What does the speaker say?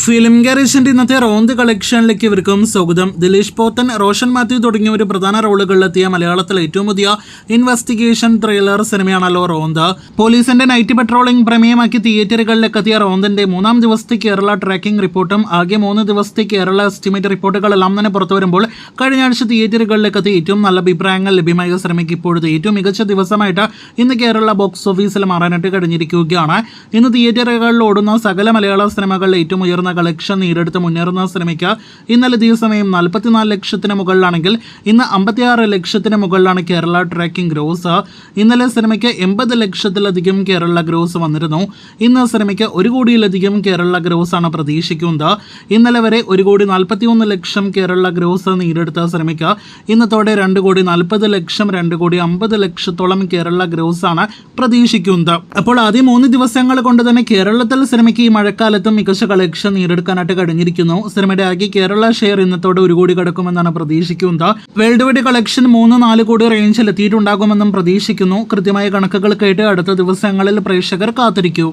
Film ഗാരേജിന്റെ ഇന്നത്തെ റോന്ത് കളക്ഷനിലേക്ക് ഇവർക്കും സ്വാഗതം. ദിലീഷ് പോത്തൻ, റോഷൻ മാത്യു തുടങ്ങിയ ഒരു പ്രധാന റോളുകളിലെത്തിയ മലയാളത്തിലെ ഏറ്റവും പുതിയ ഇൻവെസ്റ്റിഗേഷൻ ത്രില്ലർ സിനിമയാണല്ലോ റോന്ത്. പോലീസിന്റെ നൈറ്റ് പെട്രോളിംഗ് പ്രമേയമാക്കി തിയേറ്ററുകളിലേക്ക് എത്തിയ റോന്തിന്റെ 3-ാം ദിവസത്തെ കേരള ട്രാക്കിംഗ് റിപ്പോർട്ടും ആകെ 3 ദിവസത്തെ കേരള എസ്റ്റിമേറ്റ് റിപ്പോർട്ടുകളെല്ലാം തന്നെ പുറത്തു വരുമ്പോൾ കഴിഞ്ഞ ആഴ്ച തിയേറ്ററുകളിലേക്ക് എത്തി ഏറ്റവും നല്ല അഭിപ്രായങ്ങൾ ലഭ്യമായ സിനിമയ്ക്ക് ഇപ്പോഴത്തെ ഏറ്റവും മികച്ച ദിവസമായിട്ട് ഇന്ന് കേരള ബോക്സ് ഓഫീസിൽ മാറാനായിട്ട് കഴിഞ്ഞിരിക്കുകയാണ്. ഇന്ന് തിയേറ്ററുകളിൽ ഓടുന്ന സകല മലയാള സിനിമകളിലെ ഏറ്റവും ഉയർന്ന കളക്ഷൻ നേടിയെടുത്ത് മുന്നേറുന്ന സിനിമയ്ക്ക് ഇന്നലെ ഇതേ സമയം 44 ലക്ഷത്തിന് മുകളിലാണെങ്കിൽ ഇന്ന് 56 ലക്ഷത്തിന് മുകളിലാണ് കേരള ട്രാക്കിംഗ് ഗ്രോസ്. ഇന്നലെ സിനിമയ്ക്ക് 80 ലക്ഷത്തിലധികം കേരള ഗ്രോസ് വന്നിരുന്നു. ഇന്ന് സിനിമയ്ക്ക് 1 കോടിയിലധികം കേരള ഗ്രോസ് ആണ് പ്രതീക്ഷിക്കുന്നത്. ഇന്നലെ വരെ 1,41 ലക്ഷം കേരള ഗ്രോസ് നേടിയെടുത്ത സിനിമയ്ക്ക് ഇന്നത്തോടെ 2,40 ലക്ഷം 2,50 ലക്ഷത്തോളം കേരള ഗ്രോസ് ആണ് പ്രതീക്ഷിക്കുന്നത്. അപ്പോൾ ആദ്യം 3 ദിവസങ്ങൾ കൊണ്ട് തന്നെ കേരളത്തിൽ സിനിമയ്ക്ക് ഈ മഴക്കാലത്തും മികച്ച കളക്ഷൻ നേടിയെടുക്കാനായിട്ട് കഴിഞ്ഞിരിക്കുന്നു. സിനിമയുടെ ആകെ കേരള ഷെയർ ഇന്നത്തോടെ 1 കോടി കടക്കുമെന്നാണ് പ്രതീക്ഷിക്കുന്നത്. വേൾഡ് വൈഡ് കളക്ഷൻ 3-4 കോടി റേഞ്ചിൽ എത്തിയിട്ടുണ്ടാകുമെന്നും പ്രതീക്ഷിക്കുന്നു. കൃത്യമായ കണക്കുകൾ കേട്ട് അടുത്ത ദിവസങ്ങളിൽ പ്രേക്ഷകർ കാത്തിരിക്കൂ.